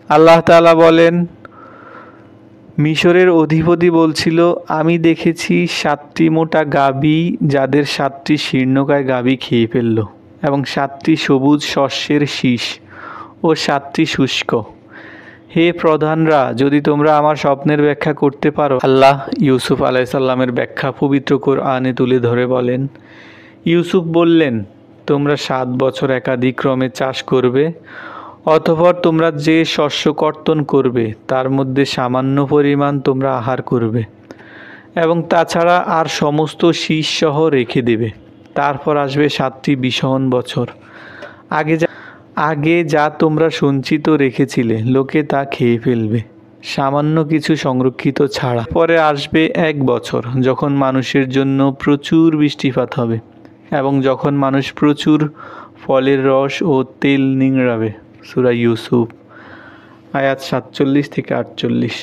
আল্লাহ তাআলা বলেন, মিশরের অধিপতি বলছিল, আমি দেখেছি 7টি মোটা গাভী যাদের 7টি শীর্ণকায় গাভী খেয়ে ফেলল, এবং 7টি সবুজ শস্যের শীষ ও 7টি শুষ্ক। হে প্রধানরা, যদি তোমরা আমার স্বপ্নের ব্যাখ্যা করতে পারো। আল্লাহ ইউসুফ আলাইসাল্লামের ব্যাখ্যা পবিত্র কোরআনে তুলে ধরে বলেন, ইউসুফ বললেন, তোমরা 7 বছর একাদিক্রমে চাষ করবে, অতঃপর তোমরা যে শস্য কর্তন করবে তার মধ্যে সামান্য পরিমাণ তোমরা আহার করবে, এবং তাছাড়া আর সমস্ত শীষ সহ রেখে দেবে। তারপর আসবে 7টি বিষহন বছর। আগে যা তোমরা সঞ্চিত রেখেছিলে লোকে তা খেয়ে ফেলবে, সামান্য কিছু সংরক্ষিত ছাড়া। পরে আসবে 1 বছর যখন মানুষের জন্য প্রচুর বৃষ্টিপাত হবে, এবং যখন মানুষ প্রচুর ফলের রস ও তেল নিংড়াবে। সূরা ইউসুফ আয়াত 47 থেকে 48।